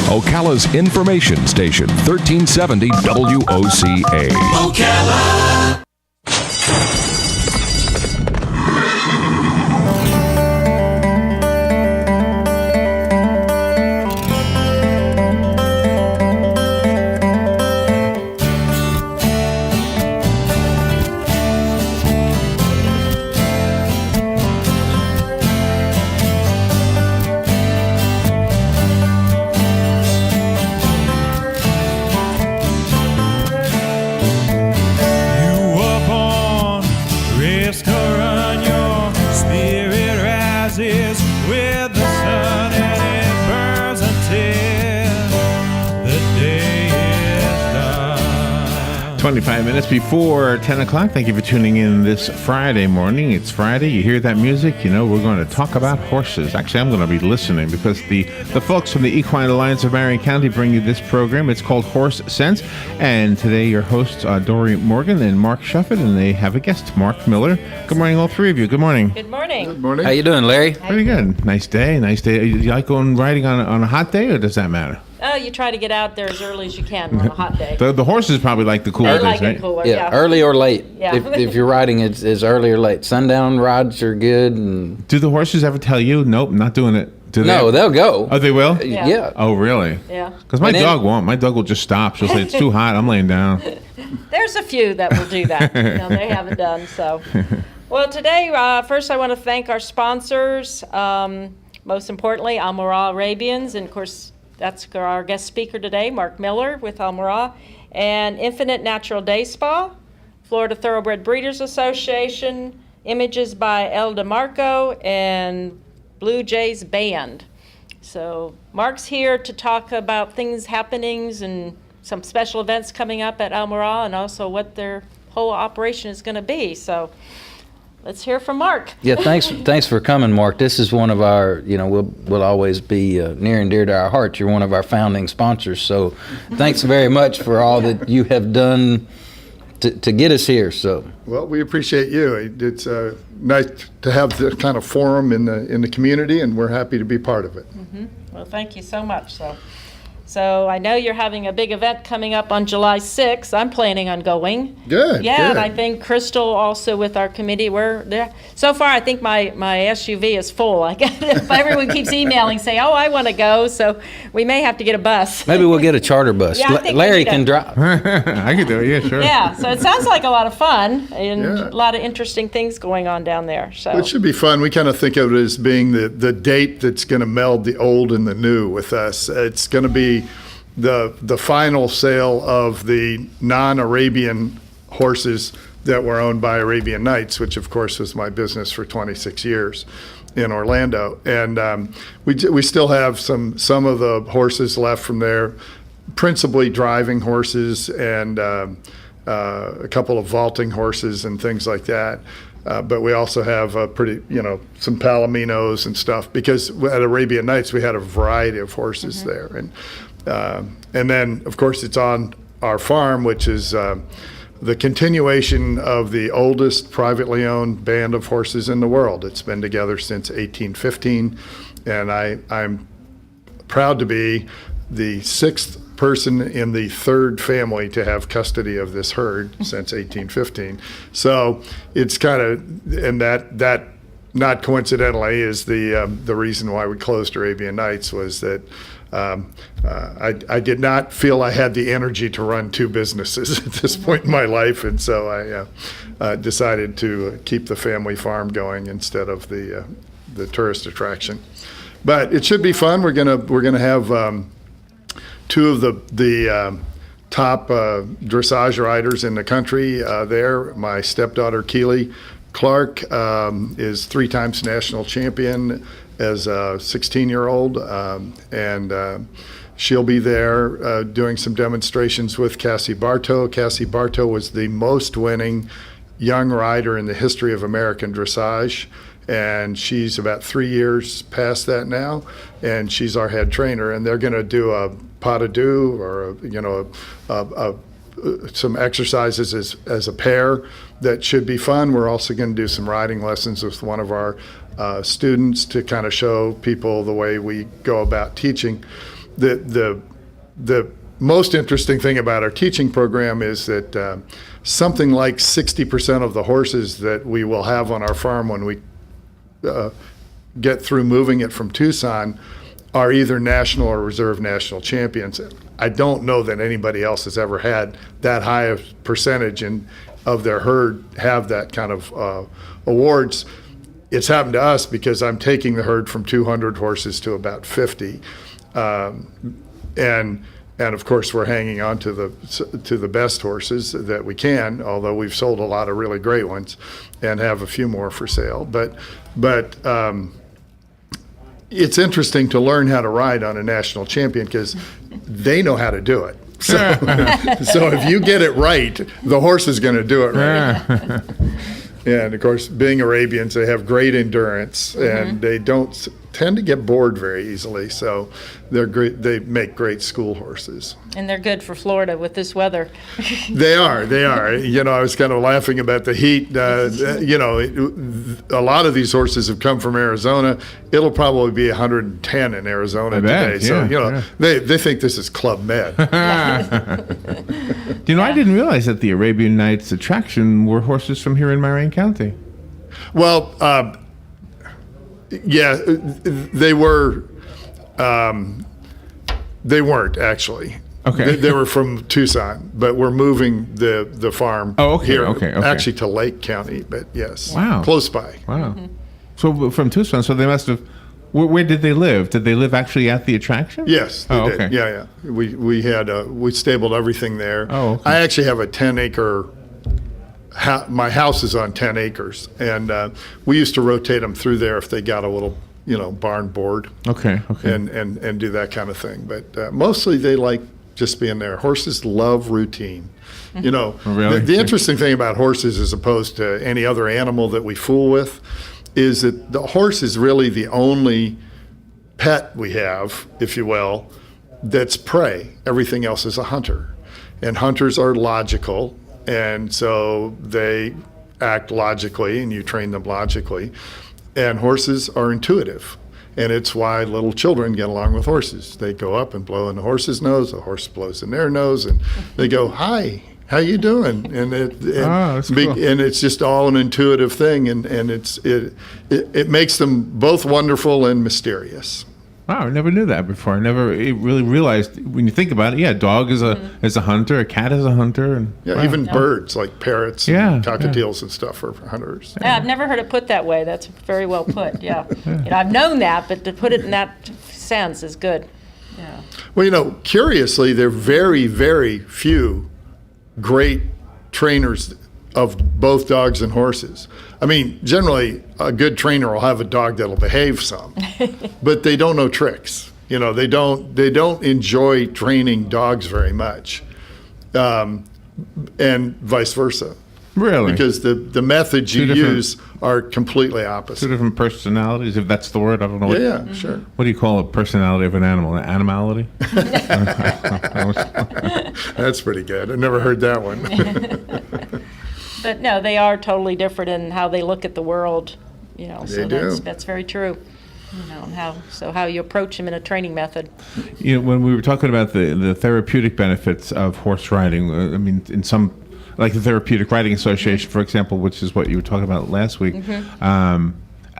Ocala's information station, 1370 WOCA. Ocala. With the sun and it burns until the day is done. 25 minutes before 10 o'clock. Thank you for tuning in this Friday morning. It's Friday. You hear that music? You know, we're going to talk about horses. Actually, I'm going to be listening because the folks from the Equine Alliance of Marion County bring you this program. It's called Horse Sense. And today your hosts are Dory Morgan and Mark Shuffett, and they have a guest, Mark Miller. Good morning, all three of you. Good morning. Good morning. Good morning. How you doing, Larry? Pretty good. Nice day. Nice day. You like going riding on a hot day, or does that matter? Oh, you try to get out there as early as you can on a hot day. The horses probably like the cooler They days, like right? it cooler, Yeah, early or late. Yeah. If you're riding, it's early or late. Sundown rides are good. And Do the horses ever tell you, nope, not doing it? Do they? no, they'll go. Oh, they will? Yeah. Oh, really? Yeah. Because my And then- dog won't. My dog will just stop. She'll say, it's too hot. I'm laying down. There's a few that will do that. No, they haven't done so. Well, today, first I want to thank our sponsors. Most importantly, Almirah Arabians, and of course, that's our guest speaker today, Mark Miller with Almirah, and Infinite Natural Day Spa, Florida Thoroughbred Breeders Association, Images by El DeMarco, and Blue Jays Band. So Mark's here to talk about things, happenings, and some special events coming up at Almirah, and also what their whole operation is going to be. So let's hear from Mark. Yeah, thanks for coming, Mark. This is one of our, we'll always be near and dear to our hearts. You're one of our founding sponsors. So thanks very much for all that you have done to get us here. So. Well, we appreciate you. It's nice to have this kind of forum in the community, and we're happy to be part of it. Mm-hmm. Well, thank you so much. So I know you're having a big event coming up on July 6th. I'm planning on going. Good. Yeah, good. and I think Crystal also with our committee. We're there. So far, I think my SUV is full. Everyone keeps emailing saying, "Oh, I want to go." So we may have to get a bus. Maybe we'll get a charter bus. Yeah, I think we Larry need can drive. I could do it, yeah, sure. Yeah. So it sounds like a lot of fun and Yeah. a lot of interesting things going on down there. So It should be fun. We kind of think of it as being the date that's going to meld the old and the new with us. It's going to be the final sale of the non-Arabian horses that were owned by Arabian Nights, which of course was my business for 26 years in Orlando. And we still have some of the horses left from there, principally driving horses and a couple of vaulting horses and things like that. But we also have some Palominos and stuff, because at Arabian Nights we had a variety of horses there. And then, of course, it's on our farm, which is the continuation of the oldest privately owned band of horses in the world. It's been together since 1815, and I'm proud to be the sixth person in the third family to have custody of this herd since 1815. So it's kind of, and that not coincidentally is the reason why we closed Arabian Nights, was that I did not feel I had the energy to run two businesses at this point in my life, and so I decided to keep the family farm going instead of the tourist attraction. But it should be fun. We're gonna have two of the top dressage riders in the country there. My stepdaughter Keely Clark is 3 times national champion as a 16-year-old, and she'll be there doing some demonstrations with Cassie Bartow. Cassie Bartow was the most winning young rider in the history of American dressage, and she's about 3 years past that now, and she's our head trainer. And they're going to do a pas de deux, or some exercises as a pair that should be fun. We're also going to do some riding lessons with one of our students to kind of show people the way we go about teaching. the most interesting thing about our teaching program is that something like 60% of the horses that we will have on our farm when we get through moving it from Tucson are either national or reserve national champions. I don't know that anybody else has ever had that high a percentage of their herd have that kind of awards. It's happened to us because I'm taking the herd from 200 horses to about 50. And of course, we're hanging on to the best horses that we can, although we've sold a lot of really great ones and have a few more for sale. But it's interesting to learn how to ride on a national champion because they know how to do it. So, so if you get it right, the horse is going to do it right. And of course, being Arabians, they have great endurance, and they don't tend to get bored very easily. So they're great. They make great school horses. And they're good for Florida with this weather. They are. You know, I was kind of laughing about the heat. You know, a lot of these horses have come from Arizona. It'll probably be 110 in Arizona today. So, you know, they think this is Club Med. You know, I didn't realize that the Arabian Nights attraction were horses from here in Marion County. Well, yeah, they were. They weren't actually. Okay. They were from Tucson, but we're moving the farm here, actually to Lake County, but yes, close by. Wow. So from Tucson, so they must have. Where did they live? Did they live actually at the attraction? Yes, they did. Yeah. We had we stabled everything there. Oh, okay. I actually have a 10-acre. My house is on 10 acres, and we used to rotate them through there if they got a little, you know, barn board. Okay. And do that kind of thing. But mostly they like just being there. Horses love routine. You know, Really? the interesting thing about horses, as opposed to any other animal that we fool with, is that the horse is really the only pet we have, if you will, that's prey. Everything else is a hunter. And hunters are logical, and so they act logically, and you train them logically. And horses are intuitive. And it's why little children get along with horses. They go up and blow in the horse's nose, the horse blows in their nose, and they go, "Hi, how you doing?" And that's cool. and it's just all an intuitive thing, and it makes them both wonderful and mysterious. Wow, I never knew that before. I never really realized when you think about it. Yeah, a dog is a hunter, a cat is a hunter, and Even birds like parrots, and cockatiels and stuff are hunters. Yeah, I've never heard it put that way. That's very well put. Yeah, You know, I've known that, but to put it in that sense is good. Yeah. Well, you know, curiously, there are very, very few great trainers of both dogs and horses. I mean, generally, a good trainer will have a dog that'll behave some, but they don't know tricks. You know, they don't enjoy training dogs very much, and vice versa. Really? Because the methods you use are completely opposite. Two different personalities, if that's the word. I don't know. Yeah, sure. What do you call a personality of an animal? An animality? That's pretty good. I never heard that one. But no, they are totally different in how they look at the world. You know, so They do. that's very true. You know, and how you approach them in a training method. You know, when we were talking about the therapeutic benefits of horse riding, I mean, in some, like the Therapeutic Riding Association, for example, which is what you were talking about last week,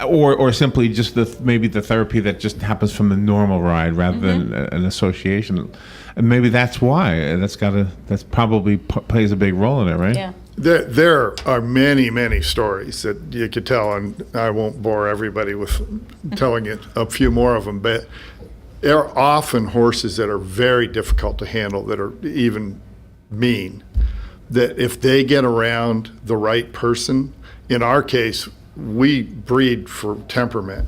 or simply just maybe the therapy that just happens from the normal ride rather than an association, and maybe that's why that's probably plays a big role in it, right? Yeah. There are many, many stories that you could tell, and I won't bore everybody with telling it a few more of them, but there are often horses that are very difficult to handle, that are even mean, that if they get around the right person, in our case, we breed for temperament.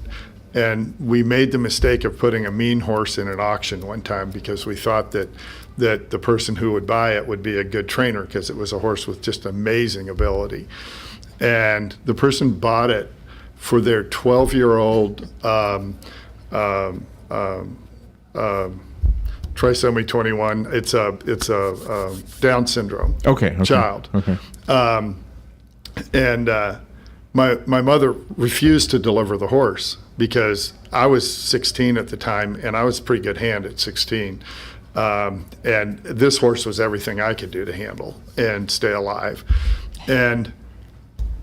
And we made the mistake of putting a mean horse in an auction one time because we thought that the person who would buy it would be a good trainer because it was a horse with just amazing ability. And the person bought it for their 12-year-old trisomy 21. It's a Down syndrome Okay. child. Okay. And my mother refused to deliver the horse because I was 16 at the time, and I was a pretty good hand at 16. And this horse was everything I could do to handle and stay alive. And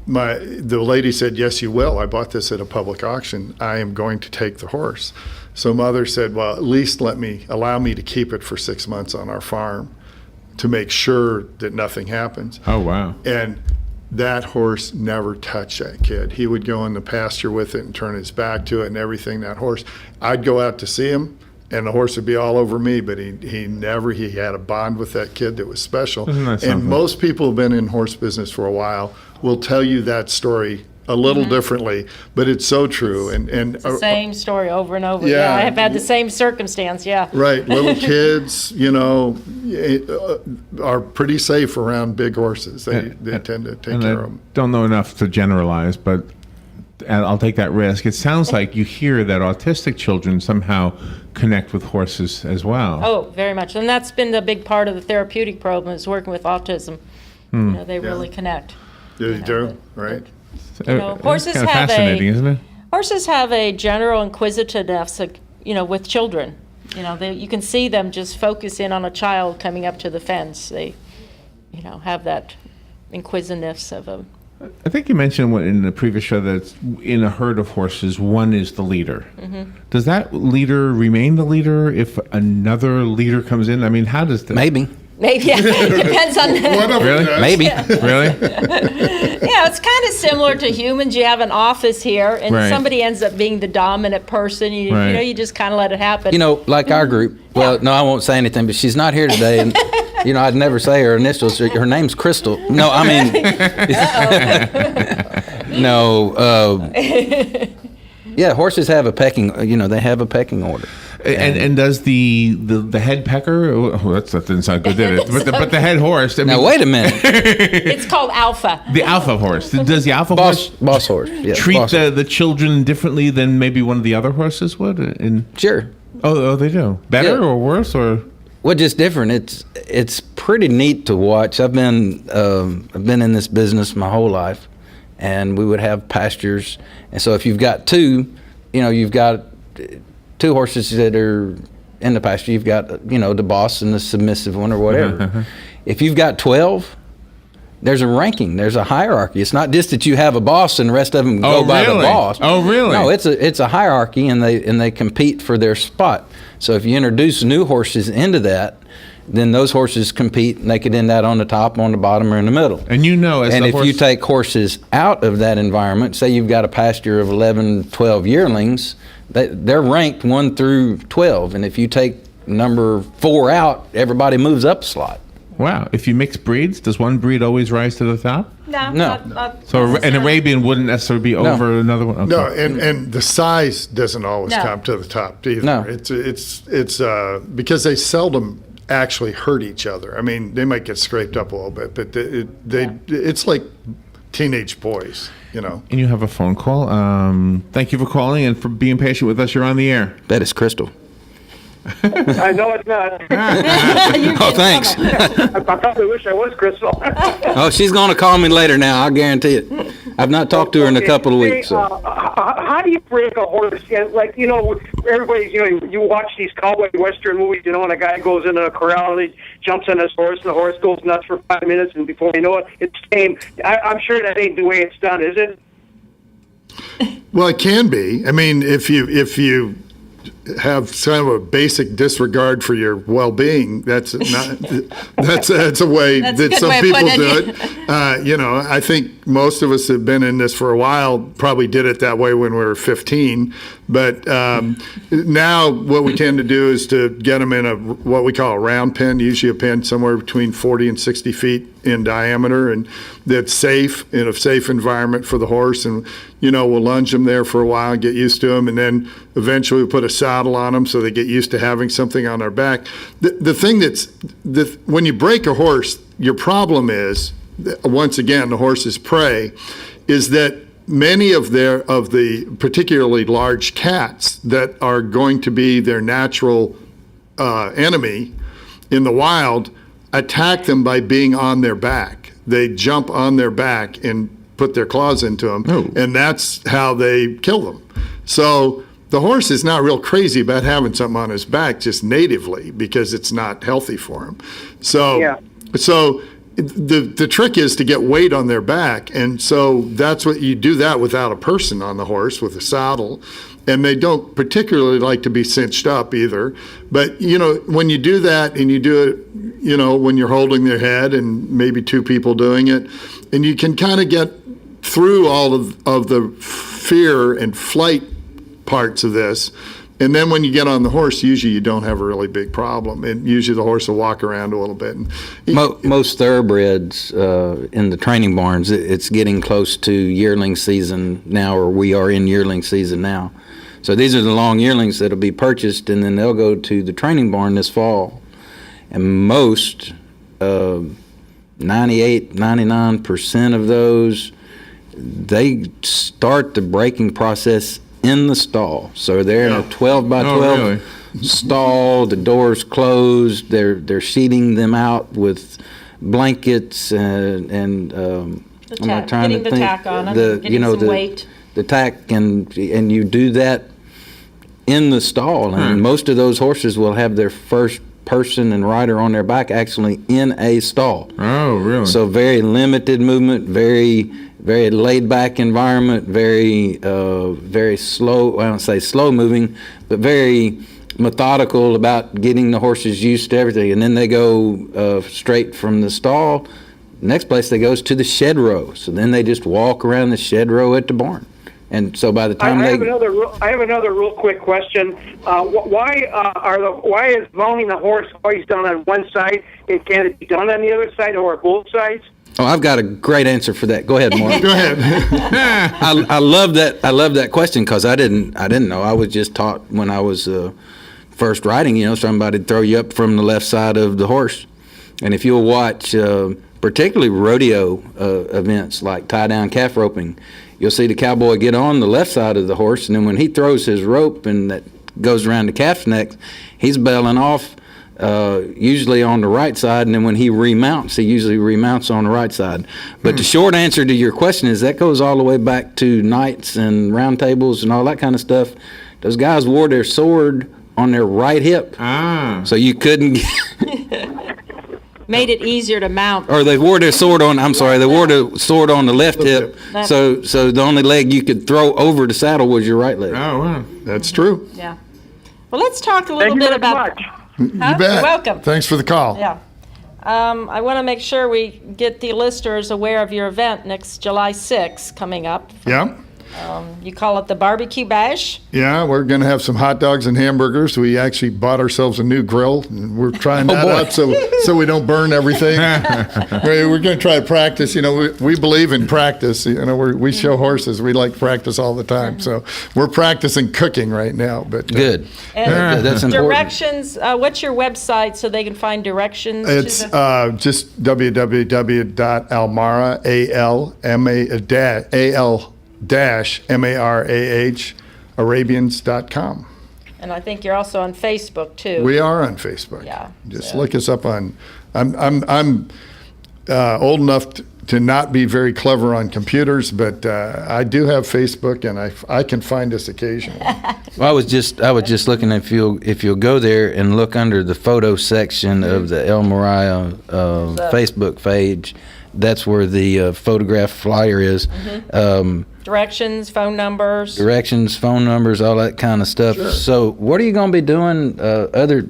the lady said, "Yes, you will. I bought this at a public auction. I am going to take the horse." So Mother said, "Well, at least allow me to keep it for 6 months on our farm to make sure that nothing happens." Oh, wow. And that horse never touched that kid. He would go in the pasture with it and turn his back to it and everything. That horse, I'd go out to see him, and the horse would be all over me, but he had a bond with that kid that was special. Isn't that And something? most people who've been in horse business for a while will tell you that story a little differently, but it's so true. And It's the same story over and over. Yeah. I have had the same circumstance, yeah. right, little kids, are pretty safe around big horses. They tend to take And care I of them. don't know enough to generalize, but I'll take that risk. It sounds like you hear that autistic children somehow connect with horses as well. Oh, very much. And that's been the big part of the therapeutic program is working with autism. They really connect. They do, right? Horses kind of have fascinating, isn't it? Horses have a general inquisitiveness, with children. You can see them just focus in on a child coming up to the fence. They, have that inquisitiveness of them. I think you mentioned in the previous show that in a herd of horses, one is the leader. Does that leader remain the leader if another leader comes in? I mean, how does that? Maybe. Maybe, yeah, it depends on One of them Really? does. Maybe. Really? it's kind of similar to humans. You have an office here, and Right. somebody ends up being the dominant person. Right. You just kind of let it happen. Like our group. Well, no, I won't say anything, but she's not here today. And, I'd never say her initials. Her name's Crystal. No, I mean, no. Yeah, horses have a pecking, they have a pecking order. And does the head pecker? Oh, that didn't sound good, did it? But the head horse. Now, wait a minute. It's called alpha. The alpha horse. Does the alpha Boss horse horse. Yeah, treat boss horse. the children differently than maybe one of the other horses would? Sure. Oh, they do. Better Yeah. or worse or? Well, just different. It's pretty neat to watch. I've been in this business my whole life, and we would have pastures. And so if you've got two, you've got two horses that are in the pasture. You've got the boss and the submissive one or whatever. If you've got 12, there's a ranking. There's a hierarchy. It's not just that you have a boss and the rest of them go by the really? boss. Oh, really? No, it's a hierarchy, and they compete for their spot. So if you introduce new horses into that, then those horses compete, and they could end that on the top, on the bottom, or in the middle. And as And the if horse, you take horses out of that environment, say you've got a pasture of 11, 12 yearlings, they're ranked 1 through 12. And if you take number 4 out, everybody moves up a slot. wow, if you mix breeds, does one breed always rise to the top? No. Not So an necessarily. Arabian wouldn't necessarily be over another one. Okay. No, and the size doesn't always No. come to the top either. No. It's because they seldom actually hurt each other. I mean, they might get scraped up a little bit, but it's like teenage boys, And you have a phone call. Thank you for calling and for being patient with us. You're on the air. That is Crystal. I know it's not. Oh, thanks. I probably wish I was Crystal. Oh, she's going to call me later now. I guarantee it. I've not talked to her in a couple of weeks. So. How do you break a horse? Yeah, like, everybody's, you watch these cowboy western movies, and a guy goes into a corral and he jumps on his horse, and the horse goes nuts for 5 minutes, and before you know it, it's tame. I'm sure that ain't the way it's done, is it? Well, it can be. I mean, if you have kind of a basic disregard for your well-being, that's a way That's a that good some way of people putting do it. it. I think most of us have been in this for a while, probably did it that way when we were 15. But now what we tend to do is to get them in what we call a round pen, usually a pen somewhere between 40 and 60 feet in diameter, and that's safe, in a safe environment for the horse. And, we'll lunge them there for a while and get used to them. And then eventually we put a saddle on them so they get used to having something on their back. The thing when you break a horse, your problem is, once again, the horse's prey, is that many of the particularly large cats that are going to be their natural enemy in the wild attack them by being on their back. They jump on their back and put their claws into them, Oh. and that's how they kill them. So the horse is not real crazy about having something on his back just natively because it's not healthy for him. So, Yeah. so the trick is to get weight on their back, and so that's what you do that without a person on the horse with a saddle. And they don't particularly like to be cinched up either. But, you know, when you do that and you do it, you know, when you're holding their head and maybe two people doing it, and you can kind of get through all of the fear and flight parts of this. And then when you get on the horse, usually you don't have a really big problem. And usually the horse will walk around a little bit. And Most thoroughbreds in the training barns, it's getting close to yearling season now, or we are in yearling season now. So these are the long yearlings that'll be purchased, and then they'll go to the training barn this fall. And most, 98, 99% of those, they start the breaking process in the stall. So they're in a 12 by 12 really? stall, the door's closed, they're sheeting them out with blankets and I'm not trying Getting to the think. tack on them, getting some weight. The tack, and you do that in the stall, and most of those horses will have their first person and rider on their back actually in a stall. Oh, really? So very limited movement, very laid back environment, very slow. I don't say slow moving, but very methodical about getting the horses used to everything. And then they go straight from the stall. Next place they go is to the shed row. So then they just walk around the shed row at the barn. And so by the time I have another real quick question. Why is mounting the horse always done on one side? And can it be done on the other side or both sides? Oh, I've got a great answer for that. Go ahead, Mark. go ahead. I love that. I love that question because I didn't know. I was just taught when I was first riding. You know, somebody'd throw you up from the left side of the horse, and if you'll watch, particularly rodeo events like tie down calf roping, you'll see the cowboy get on the left side of the horse, and then when he throws his rope and that goes around the calf's neck, he's bailing off. Usually on the right side, and then when he remounts, he usually remounts on the right side. But the short answer to your question is that goes all the way back to knights and round tables and all that kind of stuff. Those guys wore their sword on their right hip, so you couldn't Made it easier to mount. or they wore their sword on, they wore the sword on the left hip, so the only leg you could throw over the saddle was your right leg. Oh, wow. That's true. Yeah. Well, let's talk a little Thank you bit very about. much. Huh? You bet. You're welcome. Thanks for the call. Yeah. I want to make sure we get the listeners aware of your event next July 6th coming up. Yeah. You call it the BBQ Bash. Yeah, we're going to have some hot dogs and hamburgers. We actually bought ourselves a new grill, and we're trying that out so we don't burn everything. We're going to try to practice. You know, we believe in practice. You know, we show horses. We like practice all the time. So we're practicing cooking right now. But Good. And That's important. directions, what's your website so they can find directions? it's to the, just www.almarah, Arabians.com. and I think you're also on Facebook too. We are on Facebook. Yeah, Just so- look us up on. I'm old enough to not be very clever on computers, but I do have Facebook, and I can find us occasionally. Well, I was just looking, if you'll go there and look under the photo section of the El Mariah Facebook page, that's where the photograph flyer is. Directions, phone numbers. Directions, phone numbers, all that kind of stuff. So what are you going to be doing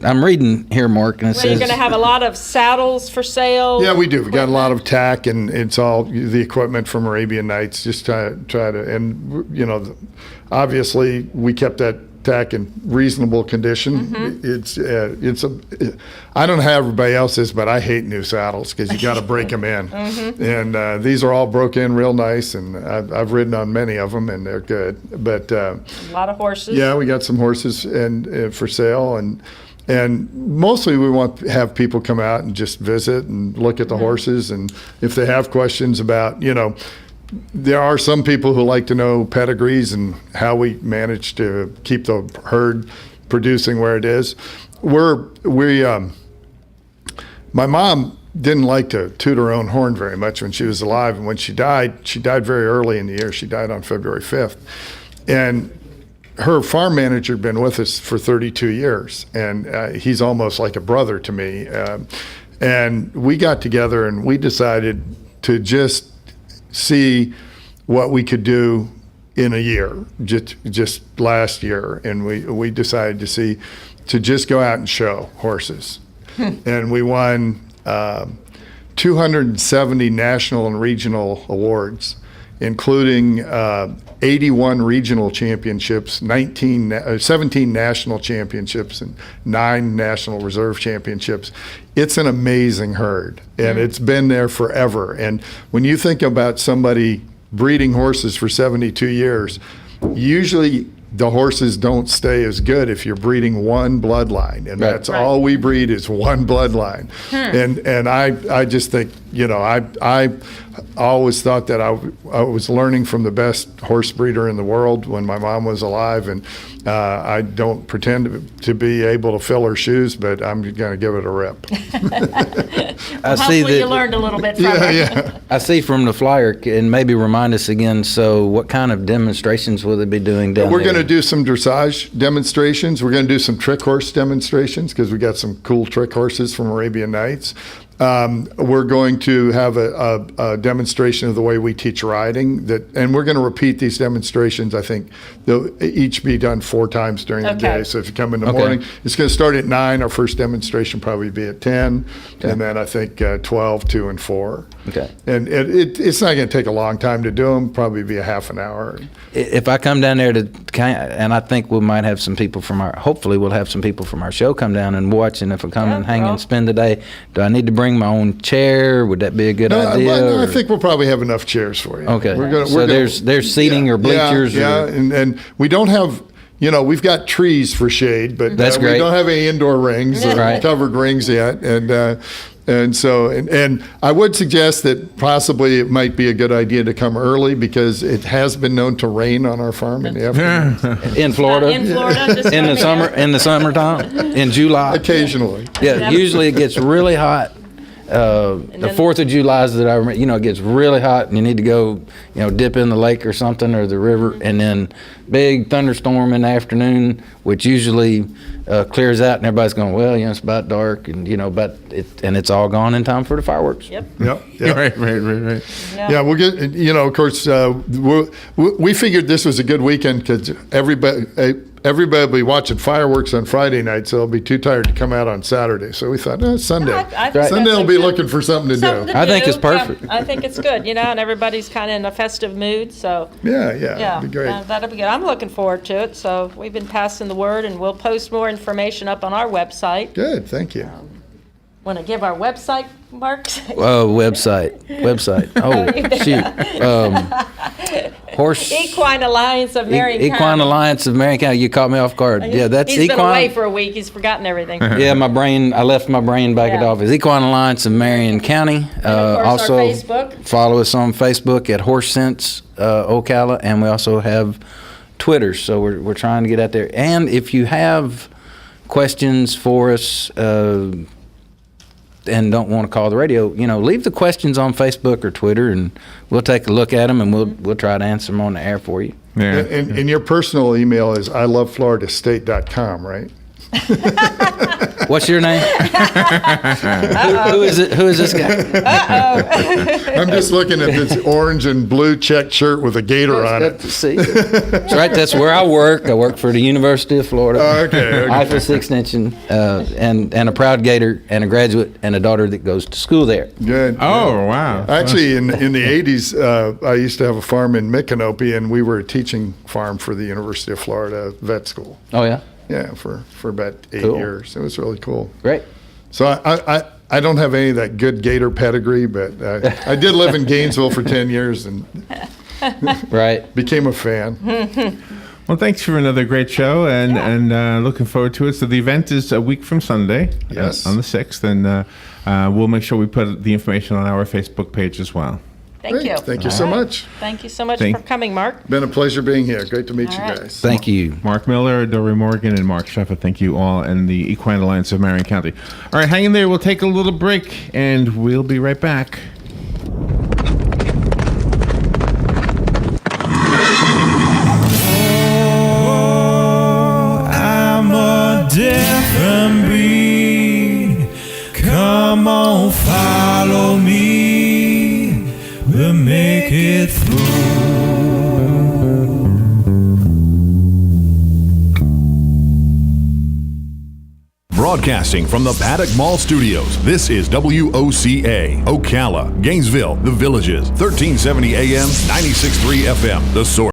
I'm reading here, Mark, and it Well, says... you're going to have a lot of saddles for sale. Yeah, we do. We got a lot of tack, and it's all the equipment from Arabian Nights. Just try to, and you know, obviously we kept that tack in reasonable condition. I don't know how everybody else is, but I hate new saddles because you got to break them in. And these are all broke in real nice, and I've ridden on many of them, and they're good. But A lot of horses. yeah, we got some horses and for sale, and mostly we want to have people come out and just visit and look at the horses, and if they have questions about, you know, there are some people who like to know pedigrees and how we manage to keep the herd producing where it is. My mom didn't like to toot her own horn very much when she was alive. And when she died very early in the year. She died on February 5th. And her farm manager had been with us for 32 years, and he's almost like a brother to me. And we got together and we decided to just see what we could do in a year, just last year. And we decided to just go out and show horses. And we won 270 national and regional awards, including 81 regional championships, 17 national championships, and 9 national reserve championships. It's an amazing herd, and it's been there forever. And when you think about somebody breeding horses for 72 years, usually the horses don't stay as good if you're breeding one bloodline, and that's all we breed is one bloodline. And I just think, I always thought that I was learning from the best horse breeder in the world when my mom was alive, and I don't pretend to be able to fill her shoes, but I'm going to give it a rip. Hopefully you learned a little bit from her. Yeah. I see from the flyer, and maybe remind us again, so what kind of demonstrations will they be doing down We're there? going to do some dressage demonstrations. We're going to do some trick horse demonstrations because we got some cool trick horses from Arabian Nights. We're going to have a demonstration of the way we teach riding, and we're going to repeat these demonstrations. I think they'll each be done 4 times during the day. So if you come in the morning, it's going to start at 9. Our first demonstration probably be at 10, and then I think 12, 2, and 4. Okay. And it's not going to take a long time to do them. Probably be a half an hour. If I come down there and I think we might have some people hopefully we'll have some people from our show come down and watch, and if I come and hang and spend the day, do I need to bring my own chair? Would that be a good idea? No, I think we'll probably have enough chairs for you. Okay. There's seating or bleachers? And we don't have, we've got trees for shade, but That's great. We don't have any indoor rings or covered rings yet. And so I would suggest that possibly it might be a good idea to come early because it has been known to rain on our farm in the afternoon. In Florida? In Florida, just In the summer, in the summertime, in July. Occasionally. Yeah, usually it gets really hot. The 4th of July is that I remember, it gets really hot and you need to go, dip in the lake or something or the river, and then big thunderstorm in the afternoon, which usually clears out and everybody's going, well, it's about dark and, and it's all gone in time for the fireworks. Yep. Right. Yeah, we'll get, of course, we figured this was a good weekend because everybody will be watching fireworks on Friday night, so they'll be too tired to come out on Saturday. So we thought, Sunday. I think Sunday that's will be looking for something to do. I think it's perfect. Yeah, I think it's good, and everybody's kind of in a festive mood, so. Yeah, it'd be great. That'll be good. I'm looking forward to it. So we've been passing the word, and we'll post more information up on our website. Good, thank you. Want to give our website, Mark? Website. Oh, shoot. Horse. Equine Alliance of Marion County. Equine Alliance of Marion County. You caught me off guard. Yeah, that's He's Equine. been away for a week. He's forgotten everything. Yeah, I left my brain back at the office. Equine Alliance of Marion County. And of course, also, our Facebook. follow us on Facebook at Horse Sense Ocala, and we also have Twitter. So we're trying to get out there. And if you have questions for us and don't want to call the radio, leave the questions on Facebook or Twitter, and we'll take a look at them, and we'll try to answer them on the air for you. Yeah. And your personal email is ilovefloridastate.com, right? What's your name? Who is it? Who is this guy? I'm just looking at this orange and blue checked shirt with a gator on it. See, that's right. That's where I work. I work for the University of Florida. Okay. IFAS extension, and a proud gator, and a graduate, and a daughter that goes to school there. Good. Oh, wow. Actually, in the 80s, I used to have a farm in Micanopy, and we were a teaching farm for the University of Florida vet school. Oh yeah. Yeah, for about 8 Cool. years. It was really cool. Great. So I don't have any of that good gator pedigree, but I did live in Gainesville for 10 years and Right. became a fan. Well, thanks for another great show, and looking forward to it. So the event is a week from Sunday, Yes. on the 6th, and we'll make sure we put the information on our Facebook page as well. Thank Great. you. Thank you so much. Thank you so much Thank- for coming, Mark. Been a pleasure being here. Great to meet All you right. guys. Thank you. Mark Miller, Dory Morgan, and Mark Sheffa, thank you all, and the Equine Alliance of Marion County. All right, hang in there. We'll take a little break, and we'll be right back. I'm a different breed. Come on, follow me. We'll make it through. Broadcasting from the Paddock Mall Studios, this is WOCA, Ocala, Gainesville, The Villages, 1370 AM, 96.3 FM, The Source.